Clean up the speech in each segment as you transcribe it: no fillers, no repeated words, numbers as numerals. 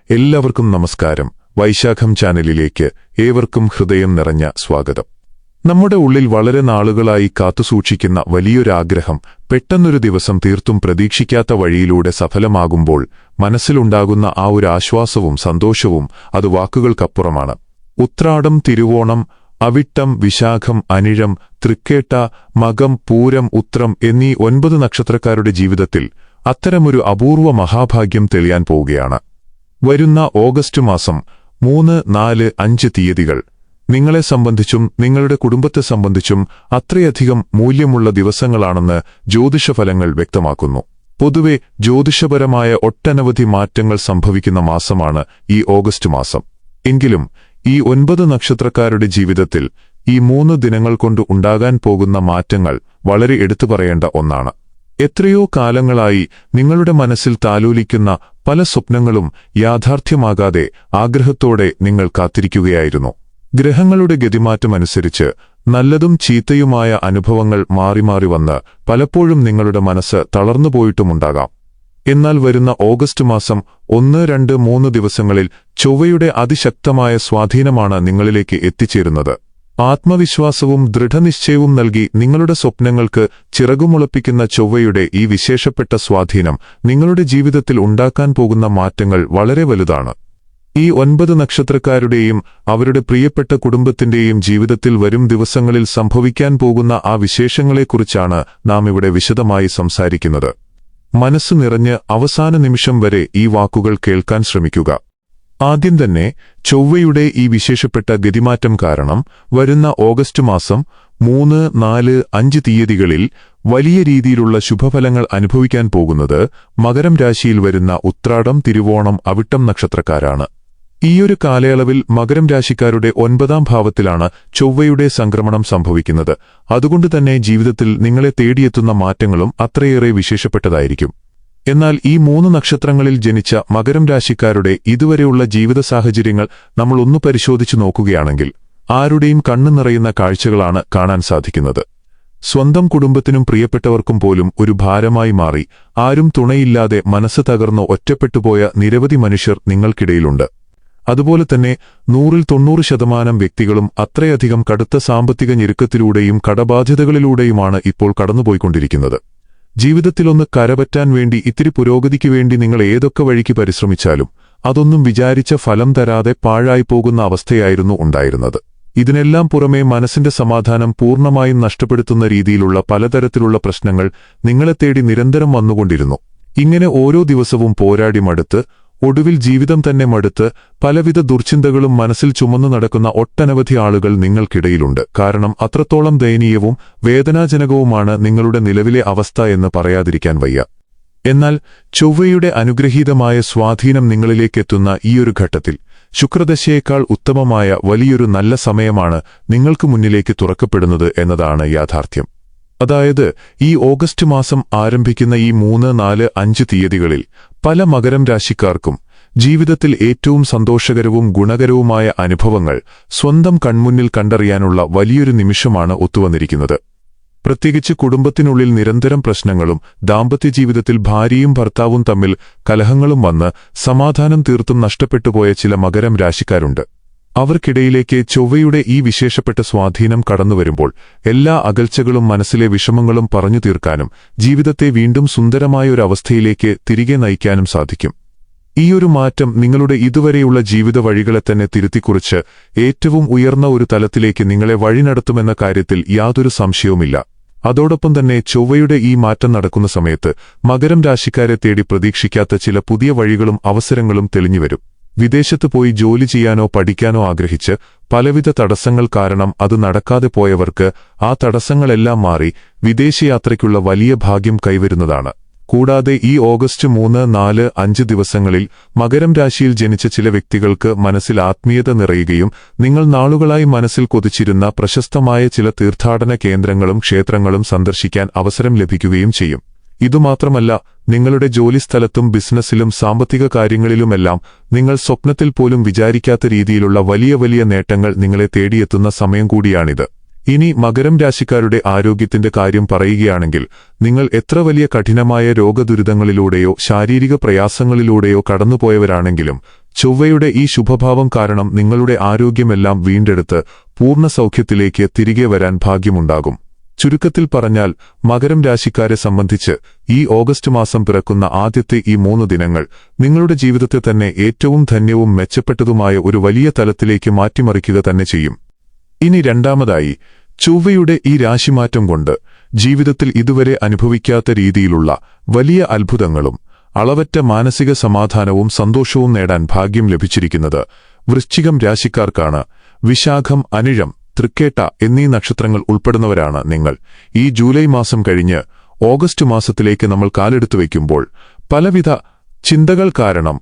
എല്ലാവർക്കും നമസ്കാരം. വൈശാഖം ചാനലിലേക്ക് ഏവർക്കും ഹൃദയം നിറഞ്ഞ സ്വാഗതം. നമ്മുടെ ഉള്ളിൽ വളരെ നാളുകളായി കാത്തുസൂക്ഷിക്കുന്ന വലിയൊരാഗ്രഹം പെട്ടെന്നൊരു ദിവസം തീർത്തും പ്രതീക്ഷിക്കാത്ത വഴിയിലൂടെ സഫലമാകുമ്പോൾ മനസ്സിലുണ്ടാകുന്ന ആ ഒരു ആശ്വാസവും സന്തോഷവും അത് വാക്കുകൾക്കപ്പുറമാണ്. ഉത്രാടം, തിരുവോണം, അവിട്ടം, വിശാഖം, അനിഴം, തൃക്കേട്ട, മകം, പൂരം, ഉത്രം എന്നീ 9 നക്ഷത്രക്കാരുടെ ജീവിതത്തിൽ അത്തരമൊരു അപൂർവ മഹാഭാഗ്യം തെളിയാൻ പോവുകയാണ്. വരുന്ന ഓഗസ്റ്റ് മാസം 3, 4, 5 തീയതികൾ നിങ്ങളെ സംബന്ധിച്ചും നിങ്ങളുടെ കുടുംബത്തെ സംബന്ധിച്ചും അത്രയധികം മൂല്യമുള്ള ദിവസങ്ങളാണെന്ന് ജ്യോതിഷഫലങ്ങൾ വ്യക്തമാക്കുന്നു. പൊതുവെ ജ്യോതിഷപരമായ ഒട്ടനവധി മാറ്റങ്ങൾ സംഭവിക്കുന്ന മാസമാണ് ഈ ഓഗസ്റ്റ് മാസം. എങ്കിലും ഈ 9 നക്ഷത്രക്കാരുടെ ജീവിതത്തിൽ ഈ 3 ദിനങ്ങൾ കൊണ്ട് ഉണ്ടാകാൻ പോകുന്ന മാറ്റങ്ങൾ വളരെ എടുത്തുപറയേണ്ട ഒന്നാണ്. എത്രയോ കാലങ്ങളായി നിങ്ങളുടെ മനസ്സിൽ താലോലിക്കുന്ന പല സ്വപ്നങ്ങളും യാഥാർത്ഥ്യമാകാതെ ആഗ്രഹത്തോടെ നിങ്ങൾ കാത്തിരിക്കുകയായിരുന്നു. ഗ്രഹങ്ങളുടെ ഗതിമാറ്റമനുസരിച്ച് നല്ലതും ചീത്തയുമായ അനുഭവങ്ങൾ മാറി മാറി വന്ന് പലപ്പോഴും നിങ്ങളുടെ മനസ്സ് തളർന്നുപോയിട്ടുമുണ്ടാകാം. എന്നാൽ വരുന്ന ഓഗസ്റ്റ് മാസം 1, 2, 3 ദിവസങ്ങളിൽ ചൊവ്വയുടെ അതിശക്തമായ സ്വാധീനമാണ് നിങ്ങളിലേക്ക് എത്തിച്ചേരുന്നത്. ആത്മവിശ്വാസവും ദൃഢനിശ്ചയവും നൽകി നിങ്ങളുടെ സ്വപ്നങ്ങൾക്ക് ചിറകുമുളപ്പിക്കുന്ന ചൊവ്വയുടെ ഈ വിശേഷപ്പെട്ട സ്വാധീനം നിങ്ങളുടെ ജീവിതത്തിൽ ഉണ്ടാക്കാൻ പോകുന്ന മാറ്റങ്ങൾ വളരെ വലുതാണ്. ഈ 9 നക്ഷത്രക്കാരുടെയും അവരുടെ പ്രിയപ്പെട്ട കുടുംബത്തിന്റെയും ജീവിതത്തിൽ വരും ദിവസങ്ങളിൽ സംഭവിക്കാൻ പോകുന്ന ആ വിശേഷങ്ങളെക്കുറിച്ചാണ് നാം ഇവിടെ വിശദമായി സംസാരിക്കുന്നത്. മനസ്സ് നിറഞ്ഞ് അവസാന നിമിഷം വരെ ഈ വാക്കുകൾ കേൾക്കാൻ ശ്രമിക്കുക. ആദ്യം തന്നെ ചൊവ്വയുടെ ഈ വിശേഷപ്പെട്ട ഗതിമാറ്റം കാരണം വരുന്ന ഓഗസ്റ്റ് മാസം 3, 4, 5 തീയതികളിൽ വലിയ രീതിയിലുള്ള ശുഭഫലങ്ങൾ അനുഭവിക്കാൻ പോകുന്നത് മകരം രാശിയിൽ വരുന്ന ഉത്രാടം, തിരുവോണം, അവിട്ടം നക്ഷത്രക്കാരാണ്. ഈയൊരു കാലയളവിൽ മകരം രാശിക്കാരുടെ 9ാം ഭാവത്തിലാണ് ചൊവ്വയുടെ സംക്രമണം സംഭവിക്കുന്നത്. അതുകൊണ്ടുതന്നെ ജീവിതത്തിൽ നിങ്ങളെ തേടിയെത്തുന്ന മാറ്റങ്ങളും അത്രയേറെ വിശേഷപ്പെട്ടതായിരിക്കും. എന്നാൽ ഈ 3 നക്ഷത്രങ്ങളിൽ ജനിച്ച മകരം രാശിക്കാരുടെ ഇതുവരെയുള്ള ജീവിത സാഹചര്യങ്ങൾ നമ്മൾ ഒന്ന് പരിശോധിച്ചു നോക്കുകയാണെങ്കിൽ ആരുടെയും കണ്ണു നിറയുന്ന കാഴ്ചകളാണ് കാണാൻ സാധിക്കുന്നത്. സ്വന്തം കുടുംബത്തിനും പ്രിയപ്പെട്ടവർക്കും പോലും ഒരു ഭാരമായി മാറി ആരും തുണയില്ലാതെ മനസ്സ് തകർന്ന് ഒറ്റപ്പെട്ടുപോയ നിരവധി മനുഷ്യർ നിങ്ങൾക്കിടയിലുണ്ട്. അതുപോലെ തന്നെ 100-ൽ 90% വ്യക്തികളും അത്രയധികം കടുത്ത സാമ്പത്തിക ഞെരുക്കത്തിലൂടെയും കടബാധ്യതകളിലൂടെയുമാണ് ഇപ്പോൾ കടന്നുപോയിക്കൊണ്ടിരിക്കുന്നത്. ജീവിതത്തിലൊന്ന് കരപറ്റാൻ വേണ്ടി ഇത്തിരി പുരോഗതിക്ക് വേണ്ടി നിങ്ങൾ ഏതൊക്കെ വഴിക്ക് പരിശ്രമിച്ചാലും അതൊന്നും വിചാരിച്ച ഫലം തരാതെ പാഴായിപ്പോകുന്ന അവസ്ഥയായിരുന്നു ഉണ്ടായിരുന്നത്. ഇതിനെല്ലാം പുറമെ മനസ്സിന്റെ സമാധാനം പൂർണ്ണമായും നഷ്ടപ്പെടുത്തുന്ന രീതിയിലുള്ള പലതരത്തിലുള്ള പ്രശ്നങ്ങൾ നിങ്ങളെ തേടി നിരന്തരം വന്നുകൊണ്ടിരുന്നു. ഇങ്ങനെ ഓരോ ദിവസവും പോരാടി മടുത്ത് ഒടുവിൽ ജീവിതം തന്നെ മടുത്ത് പലവിധ ദുർചിന്തകളും മനസ്സിൽ ചുമന്നു നടക്കുന്ന ഒട്ടനവധി ആളുകൾ നിങ്ങൾക്കിടയിലുണ്ട്. കാരണം അത്രത്തോളം ദയനീയവും വേദനാജനകവുമാണ് നിങ്ങളുടെ നിലവിലെ അവസ്ഥ എന്ന് പറയാതിരിക്കാൻ വയ്യ. എന്നാൽ ചൊവ്വയുടെ അനുഗ്രഹീതമായ സ്വാധീനം നിങ്ങളിലേക്കെത്തുന്ന ഈയൊരു ഘട്ടത്തിൽ ശുക്രദശയേക്കാൾ ഉത്തമമായ വലിയൊരു നല്ല സമയമാണ് നിങ്ങൾക്ക് മുന്നിലേക്ക് തുറക്കപ്പെടുന്നത് എന്നതാണ് യാഥാർത്ഥ്യം. അതായത് ഈ ഓഗസ്റ്റ് മാസം ആരംഭിക്കുന്ന ഈ 3, 4, 5 തീയതികളിൽ പല മകരം രാശിക്കാർക്കും ജീവിതത്തിൽ ഏറ്റവും സന്തോഷകരവും ഗുണകരവുമായ അനുഭവങ്ങൾ സ്വന്തം കൺമുന്നിൽ കണ്ടറിയാനുള്ള വലിയൊരു നിമിഷമാണ് ഒത്തുവന്നിരിക്കുന്നത്. പ്രത്യേകിച്ച് കുടുംബത്തിനുള്ളിൽ നിരന്തരം പ്രശ്നങ്ങളും ദാമ്പത്യജീവിതത്തിൽ ഭാര്യയും ഭർത്താവും തമ്മിൽ കലഹങ്ങളും വന്ന് സമാധാനം തീർത്തും നഷ്ടപ്പെട്ടുപോയ ചില മകരം രാശിക്കാരുണ്ട്. അവർക്കിടയിലേക്ക് ചൊവ്വയുടെ ഈ വിശേഷപ്പെട്ട സ്വാധീനം കടന്നുവരുമ്പോൾ എല്ലാ അകൽച്ചകളും മനസ്സിലെ വിഷമങ്ങളും പറഞ്ഞു തീർക്കാനും ജീവിതത്തെ വീണ്ടും സുന്ദരമായൊരവസ്ഥയിലേക്ക് തിരികെ നയിക്കാനും സാധിക്കും. ഈയൊരു മാറ്റം നിങ്ങളുടെ ഇതുവരെയുള്ള ജീവിത വഴികളെ തന്നെ തിരുത്തിക്കുറിച്ച് ഏറ്റവും ഉയർന്ന ഒരു തലത്തിലേക്ക് നിങ്ങളെ വഴി നടത്തുമെന്ന കാര്യത്തിൽ യാതൊരു സംശയവുമില്ല. അതോടൊപ്പം തന്നെ ചൊവ്വയുടെ ഈ മാറ്റം നടക്കുന്ന സമയത്ത് മകരം രാശിക്കാരെ തേടി പ്രതീക്ഷിക്കാത്ത ചില പുതിയ വഴികളും അവസരങ്ങളും തെളിഞ്ഞുവരും. വിദേശത്ത് പോയി ജോലി ചെയ്യാനോ പഠിക്കാനോ ആഗ്രഹിച്ച് പലവിധ തടസ്സങ്ങൾ കാരണം അത് നടക്കാതെ പോയവർക്ക് ആ തടസ്സങ്ങളെല്ലാം മാറി വിദേശയാത്രയ്ക്കുള്ള വലിയ ഭാഗ്യം കൈവരുന്നതാണ്. കൂടാതെ ഈ ഓഗസ്റ്റ് 3, 4, 5 ദിവസങ്ങളിൽ മകരം രാശിയിൽ ജനിച്ച ചില വ്യക്തികൾക്ക് മനസ്സിൽ ആത്മീയത നിറയുകയും നിങ്ങൾ നാളുകളായി മനസ്സിൽ കൊതിച്ചിരുന്ന പ്രശസ്തമായ ചില തീർത്ഥാടന കേന്ദ്രങ്ങളും ക്ഷേത്രങ്ങളും സന്ദർശിക്കാൻ അവസരം ലഭിക്കുകയും ചെയ്യും. ഇതുമാത്രമല്ല, നിങ്ങളുടെ ജോലിസ്ഥലത്തും ബിസിനസ്സിലും സാമ്പത്തിക കാര്യങ്ങളിലുമെല്ലാം നിങ്ങൾ സ്വപ്നത്തിൽ പോലും വിചാരിക്കാത്ത രീതിയിലുള്ള വലിയ വലിയ നേട്ടങ്ങൾ നിങ്ങളെ തേടിയെത്തുന്ന സമയം കൂടിയാണിത്. ഇനി മകരം രാശിക്കാരുടെ ആരോഗ്യത്തിന്റെ കാര്യം പറയുകയാണെങ്കിൽ നിങ്ങൾ എത്ര വലിയ കഠിനമായ രോഗദുരിതങ്ങളിലൂടെയോ ശാരീരിക പ്രയാസങ്ങളിലൂടെയോ കടന്നുപോയവരാണെങ്കിലും ചൊവ്വയുടെ ഈ ശുഭഭാവം കാരണം നിങ്ങളുടെ ആരോഗ്യമെല്ലാം വീണ്ടെടുത്ത് പൂർണ്ണ സൗഖ്യത്തിലേക്ക് തിരികെ വരാൻ ഭാഗ്യമുണ്ടാകും. ചുരുക്കത്തിൽ പറഞ്ഞാൽ മകരം രാശിക്കാരെ സംബന്ധിച്ച് ഈ ഓഗസ്റ്റ് മാസം പിറക്കുന്ന ആദ്യത്തെ ഈ 3 ദിനങ്ങൾ നിങ്ങളുടെ ജീവിതത്തെ തന്നെ ഏറ്റവും ധന്യവും മെച്ചപ്പെട്ടതുമായ ഒരു വലിയ തലത്തിലേക്ക് മാറ്റിമറിക്കുക തന്നെ ചെയ്യും. ഇനി രണ്ടാമതായി, ചൊവ്വയുടെ ഈ രാശിമാറ്റം കൊണ്ട് ജീവിതത്തിൽ ഇതുവരെ അനുഭവിക്കാത്ത രീതിയിലുള്ള വലിയ അത്ഭുതങ്ങളും അളവറ്റ മാനസിക സമാധാനവും സന്തോഷവും നേടാൻ ഭാഗ്യം ലഭിച്ചിരിക്കുന്നത് വൃശ്ചികം രാശിക്കാർക്കാണ്. വിശാഖം, അനിഴം, തൃക്കേട്ട എന്നീ നക്ഷത്രങ്ങൾ ഉൾപ്പെടുന്നവരാണ് നിങ്ങൾ. ഈ ജൂലൈ മാസം കഴിഞ്ഞ് ഓഗസ്റ്റ് മാസത്തിലേക്ക് നമ്മൾ കാലെടുത്തു വയ്ക്കുമ്പോൾ പലവിധ ചിന്തകൾ കാരണം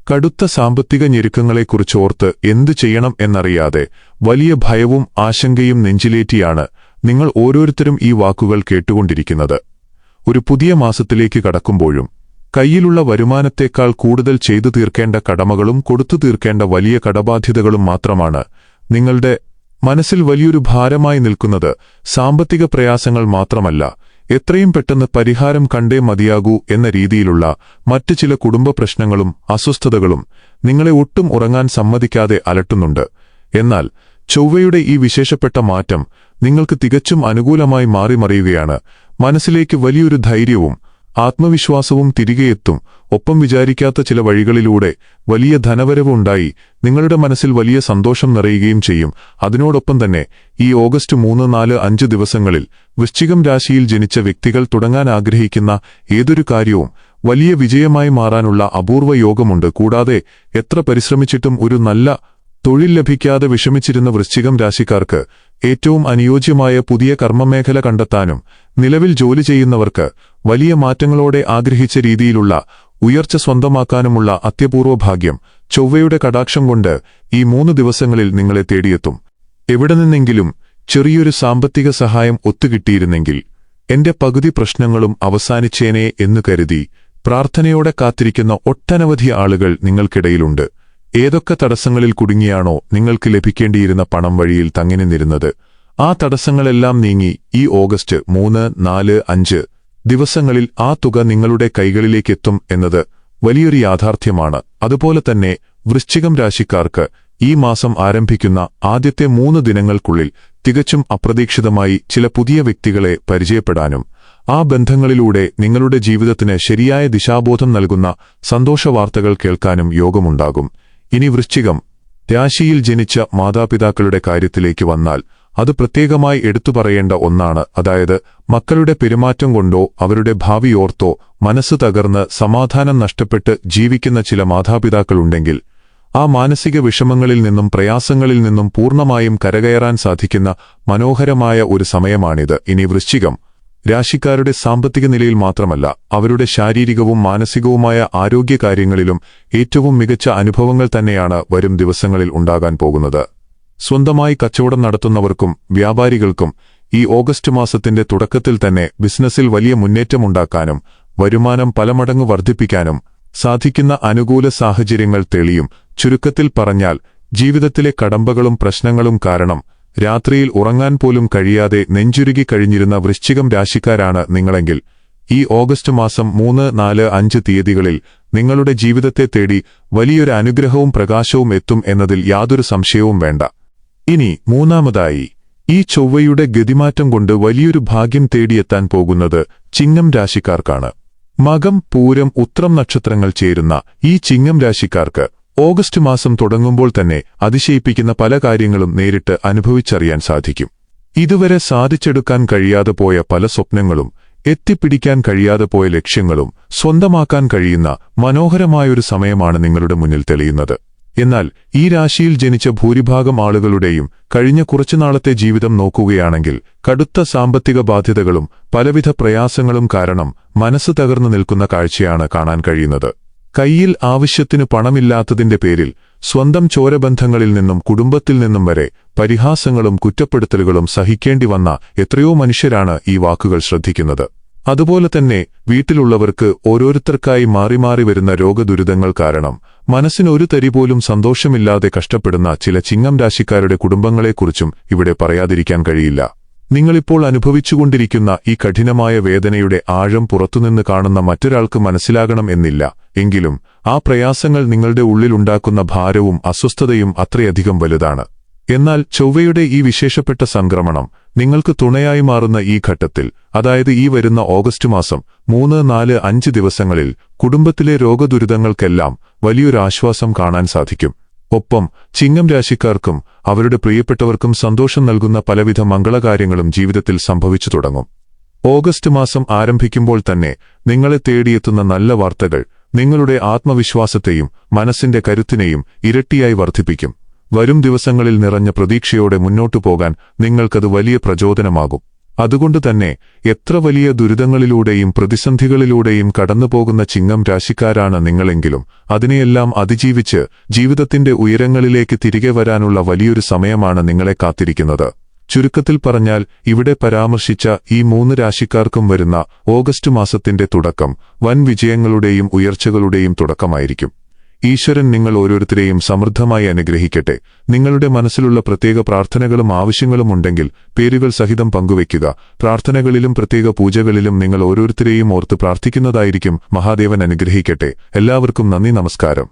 കടുത്ത സാമ്പത്തിക ഞെരുക്കങ്ങളെക്കുറിച്ചോർത്ത് എന്തു ചെയ്യണം എന്നറിയാതെ വലിയ ഭയവും ആശങ്കയും നെഞ്ചിലേറ്റിയാണ് നിങ്ങൾ ഓരോരുത്തരും ഈ വാക്കുകൾ കേട്ടുകൊണ്ടിരിക്കുന്നത്. ഒരു പുതിയ മാസത്തിലേക്ക് കടക്കുമ്പോഴും കയ്യിലുള്ള വരുമാനത്തേക്കാൾ കൂടുതൽ ചെയ്തു തീർക്കേണ്ട കടമകളും കൊടുത്തു തീർക്കേണ്ട വലിയ കടബാധ്യതകളും മാത്രമാണ് നിങ്ങളുടെ മനസ്സിൽ വലിയൊരു ഭാരമായി നിൽക്കുന്നത്. സാമ്പത്തിക പ്രയാസങ്ങൾ മാത്രമല്ല, എത്രയും പെട്ടെന്ന് പരിഹാരം കണ്ടേ മതിയാകൂ എന്ന രീതിയിലുള്ള മറ്റ് ചില കുടുംബ പ്രശ്നങ്ങളും അസ്വസ്ഥതകളും നിങ്ങളെ ഒട്ടും ഉറങ്ങാൻ സമ്മതിക്കാതെ അലട്ടുന്നുണ്ട്. എന്നാൽ ചൊവ്വയുടെ ഈ വിശേഷപ്പെട്ട മാറ്റം നിങ്ങൾക്ക് തികച്ചും അനുകൂലമായി മാറിമറിയുകയാണ്. മനസ്സിലേക്ക് വലിയൊരു ധൈര്യവും ആത്മവിശ്വാസവും തിരികെയെത്തും. ഒപ്പം വിചാരിക്കാത്ത ചില വഴികളിലൂടെ വലിയ ധനവരവുണ്ടായി നിങ്ങളുടെ മനസ്സിൽ വലിയ സന്തോഷം നിറയുകയും ചെയ്യും. അതിനോടൊപ്പം തന്നെ ഈ ഓഗസ്റ്റ് 3, 4, 5 ദിവസങ്ങളിൽ വൃശ്ചികം രാശിയിൽ ജനിച്ച വ്യക്തികൾ തുടങ്ങാൻ ആഗ്രഹിക്കുന്ന ഏതൊരു കാര്യവും വലിയ വിജയമായി മാറാനുള്ള അപൂർവ യോഗമുണ്ട്. കൂടാതെ എത്ര പരിശ്രമിച്ചിട്ടും ഒരു നല്ല തൊഴിൽ ലഭിക്കാതെ വിഷമിച്ചിരുന്ന വൃശ്ചികം രാശിക്കാർക്ക് ഏറ്റവും അനുയോജ്യമായ പുതിയ കർമ്മമേഖല കണ്ടെത്താനും നിലവിൽ ജോലി ചെയ്യുന്നവർക്ക് വലിയ മാറ്റങ്ങളോടെ ആഗ്രഹിച്ച രീതിയിലുള്ള ഉയർച്ച സ്വന്തമാക്കാനുമുള്ള അത്യപൂർവ ഭാഗ്യം ചൊവ്വയുടെ കടാക്ഷം കൊണ്ട് ഈ 3 ദിവസങ്ങളിൽ നിങ്ങളെ തേടിയെത്തും. എവിടെ നിന്നെങ്കിലും ചെറിയൊരു സാമ്പത്തിക സഹായം ഒത്തുകിട്ടിയിരുന്നെങ്കിൽ എന്റെ പകുതി പ്രശ്നങ്ങളും അവസാനിച്ചേനേ എന്നു കരുതി പ്രാർത്ഥനയോടെ കാത്തിരിക്കുന്ന ഒട്ടനവധി ആളുകൾ നിങ്ങൾക്കിടയിലുണ്ട്. ഏതൊക്കെ തടസ്സങ്ങളിൽ കുടുങ്ങിയാണോ നിങ്ങൾക്ക് ലഭിക്കേണ്ടിയിരുന്ന പണം വഴിയിൽ തങ്ങി നിന്നിരുന്നത്, ആ തടസ്സങ്ങളെല്ലാം നീങ്ങി ഈ ഓഗസ്റ്റ് 3, 4, 5 ദിവസങ്ങളിൽ ആ തുക നിങ്ങളുടെ കൈകളിലേക്കെത്തും എന്നത് വലിയൊരു യാഥാർത്ഥ്യമാണ്. അതുപോലെ തന്നെ വൃശ്ചികം രാശിക്കാർക്ക് ഈ മാസം ആരംഭിക്കുന്ന ആദ്യത്തെ 3 ദിനങ്ങൾക്കുള്ളിൽ തികച്ചും അപ്രതീക്ഷിതമായി ചില പുതിയ വ്യക്തികളെ പരിചയപ്പെടാനും ആ ബന്ധങ്ങളിലൂടെ നിങ്ങളുടെ ജീവിതത്തിന് ശരിയായ ദിശാബോധം നൽകുന്ന സന്തോഷവാർത്തകൾ കേൾക്കാനും യോഗമുണ്ടാകും. ഇനി വൃശ്ചികം രാശിയിൽ ജനിച്ച മാതാപിതാക്കളുടെ കാര്യത്തിലേക്ക് വന്നാൽ അത് പ്രത്യേകമായി എടുത്തു പറയേണ്ട ഒന്നാണ്. അതായത് മക്കളുടെ പെരുമാറ്റം കൊണ്ടോ അവരുടെ ഭാവിയോർത്തോ മനസ്സ് തകർന്ന് സമാധാനം നഷ്ടപ്പെട്ട് ജീവിക്കുന്ന ചില മാതാപിതാക്കളുണ്ടെങ്കിൽ ആ മാനസിക വിഷമങ്ങളിൽ നിന്നും പ്രയാസങ്ങളിൽ നിന്നും പൂർണ്ണമായും കരകയറാൻ സാധിക്കുന്ന മനോഹരമായ ഒരു സമയമാണിത്. ഇനി വൃശ്ചികം രാശിക്കാരുടെ സാമ്പത്തിക നിലയിൽ മാത്രമല്ല, അവരുടെ ശാരീരികവും മാനസികവുമായ ആരോഗ്യകാര്യങ്ങളിലും ഏറ്റവും മികച്ച അനുഭവങ്ങൾ തന്നെയാണ് വരും ദിവസങ്ങളിൽ ഉണ്ടാകാൻ പോകുന്നത്. സ്വന്തമായി കച്ചവടം നടത്തുന്നവർക്കും വ്യാപാരികൾക്കും ഈ ഓഗസ്റ്റ് മാസത്തിന്റെ തുടക്കത്തിൽ തന്നെ ബിസിനസ്സിൽ വലിയ മുന്നേറ്റമുണ്ടാക്കാനും വരുമാനം പലമടങ്ങ് വർദ്ധിപ്പിക്കാനും സാധിക്കുന്ന അനുകൂല സാഹചര്യങ്ങൾ തെളിയും. ചുരുക്കത്തിൽ പറഞ്ഞാൽ, ജീവിതത്തിലെ കടമ്പകളും പ്രശ്നങ്ങളും കാരണം രാത്രിയിൽ ഉറങ്ങാൻ പോലും കഴിയാതെ നെഞ്ചുരുകി കഴിഞ്ഞിരുന്ന വൃശ്ചികം രാശിക്കാരാണ് നിങ്ങളെങ്കിൽ ഈ ഓഗസ്റ്റ് മാസം 3, 4, 5 തീയതികളിൽ നിങ്ങളുടെ ജീവിതത്തെ തേടി വലിയൊരു അനുഗ്രഹവും പ്രകാശവും എത്തും എന്നതിൽ യാതൊരു സംശയവും വേണ്ട. ഇനി മൂന്നാമതായി, ഈ ചൊവ്വയുടെ ഗതിമാറ്റം കൊണ്ട് വലിയൊരു ഭാഗ്യം തേടിയെത്താൻ പോകുന്നത് ചിങ്ങം രാശിക്കാർക്കാണ്. മകം, പൂരം, ഉത്രം നക്ഷത്രങ്ങൾ ചേരുന്ന ഈ ചിങ്ങം രാശിക്കാർക്ക് ഓഗസ്റ്റ് മാസം തുടങ്ങുമ്പോൾ തന്നെ അതിശയിപ്പിക്കുന്ന പല കാര്യങ്ങളും നേരിട്ട് അനുഭവിച്ചറിയാൻ സാധിക്കും. ഇതുവരെ സാധിച്ചെടുക്കാൻ കഴിയാതെ പോയ പല സ്വപ്നങ്ങളും എത്തിപ്പിടിക്കാൻ കഴിയാതെ പോയ ലക്ഷ്യങ്ങളും സ്വന്തമാക്കാൻ കഴിയുന്ന മനോഹരമായൊരു സമയമാണ് നിങ്ങളുടെ മുന്നിൽ തെളിയുന്നത്. എന്നാൽ ഈ രാശിയിൽ ജനിച്ച ഭൂരിഭാഗം ആളുകളുടെയും കഴിഞ്ഞ കുറച്ചുനാളത്തെ ജീവിതം നോക്കുകയാണെങ്കിൽ കടുത്ത സാമ്പത്തിക ബാധ്യതകളും പലവിധ പ്രയാസങ്ങളും കാരണം മനസ്സ് തകർന്നു നിൽക്കുന്ന കാഴ്ചയാണ് കാണാൻ കഴിയുന്നത്. കയ്യിൽ ആവശ്യത്തിനു പണമില്ലാത്തതിന്റെ പേരിൽ സ്വന്തം ചോരബന്ധങ്ങളിൽ നിന്നും കുടുംബത്തിൽ നിന്നും വരെ പരിഹാസങ്ങളും കുറ്റപ്പെടുത്തലുകളും സഹിക്കേണ്ടി വന്ന എത്രയോ മനുഷ്യരാണ് ഈ വാക്കുകൾ ശ്രദ്ധിക്കുന്നത്. അതുപോലെ തന്നെ വീട്ടിലുള്ളവർക്ക് ഓരോരുത്തർക്കായി മാറി മാറി വരുന്ന രോഗദുരിതങ്ങൾ കാരണം മനസ്സിന് ഒരു തരി പോലും സന്തോഷമില്ലാതെ കഷ്ടപ്പെടുന്ന ചില ചിങ്ങം രാശിക്കാരുടെ കുടുംബങ്ങളെക്കുറിച്ചും ഇവിടെ പറയാതിരിക്കാൻ കഴിയില്ല. നിങ്ങളിപ്പോൾ അനുഭവിച്ചുകൊണ്ടിരിക്കുന്ന ഈ കഠിനമായ വേദനയുടെ ആഴം പുറത്തുനിന്ന് കാണുന്ന മറ്റൊരാൾക്ക് മനസ്സിലാകണം എന്നില്ല. എങ്കിലും ആ പ്രയാസങ്ങൾ നിങ്ങളുടെ ഉള്ളിലുണ്ടാക്കുന്ന ഭാരവും അസ്വസ്ഥതയും അത്രയധികം വലുതാണ്. എന്നാൽ ചൊവ്വയുടെ ഈ വിശേഷപ്പെട്ട സംക്രമണം നിങ്ങൾക്ക് തുണയായി മാറുന്ന ഈ ഘട്ടത്തിൽ, അതായത് ഈ വരുന്ന ഓഗസ്റ്റ് മാസം 3, 4, 5 ദിവസങ്ങളിൽ കുടുംബത്തിലെ രോഗദുരിതങ്ങൾക്കെല്ലാം വലിയൊരാശ്വാസം കാണാൻ സാധിക്കും. ഒപ്പം ചിങ്ങം രാശിക്കാർക്കും അവരുടെ പ്രിയപ്പെട്ടവർക്കും സന്തോഷം നൽകുന്ന പലവിധ മംഗളകാര്യങ്ങളും ജീവിതത്തിൽ സംഭവിച്ചു തുടങ്ങും. ഓഗസ്റ്റ് മാസം ആരംഭിക്കുമ്പോൾ തന്നെ നിങ്ങളെ തേടിയെത്തുന്ന നല്ല വാർത്തകൾ നിങ്ങളുടെ ആത്മവിശ്വാസത്തെയും മനസ്സിന്റെ കരുത്തിനെയും ഇരട്ടിയായി വർദ്ധിപ്പിക്കും. വരും ദിവസങ്ങളിൽ നിറഞ്ഞ പ്രതീക്ഷയോടെ മുന്നോട്ടു പോകാൻ നിങ്ങൾക്കത് വലിയ പ്രചോദനമാകും. അതുകൊണ്ടുതന്നെ എത്ര വലിയ ദുരിതങ്ങളിലൂടെയും പ്രതിസന്ധികളിലൂടെയും കടന്നുപോകുന്ന ചിങ്ങം രാശിക്കാരാണ് നിങ്ങളെങ്കിലും അതിനെയെല്ലാം അതിജീവിച്ച് ജീവിതത്തിന്റെ ഉയരങ്ങളിലേക്ക് തിരികെ വരാനുള്ള വലിയൊരു സമയമാണ് നിങ്ങളെ കാത്തിരിക്കുന്നത്. ചുരുക്കത്തിൽ പറഞ്ഞാൽ, ഇവിടെ പരാമർശിച്ച ഈ 3 രാശിക്കാർക്കും വരുന്ന ഓഗസ്റ്റ് മാസത്തിന്റെ തുടക്കം വൻ വിജയങ്ങളുടെയും ഉയർച്ചകളുടെയും തുടക്കമായിരിക്കും. ഈശ്വരൻ നിങ്ങൾ ഓരോരുത്തരെയും സമൃദ്ധമായി അനുഗ്രഹിക്കട്ടെ. നിങ്ങളുടെ മനസ്സിലുള്ള പ്രത്യേക പ്രാർത്ഥനകളും ആവശ്യങ്ങളും ഉണ്ടെങ്കിൽ പേരുകൾ സഹിതം പങ്കുവയ്ക്കുക. പ്രാർത്ഥനകളിലും പ്രത്യേക പൂജകളിലും നിങ്ങൾ ഓരോരുത്തരെയും ഓർത്ത് പ്രാർത്ഥിക്കുന്നതായിരിക്കും. മഹാദേവൻ അനുഗ്രഹിക്കട്ടെ. എല്ലാവർക്കും നന്ദി, നമസ്കാരം.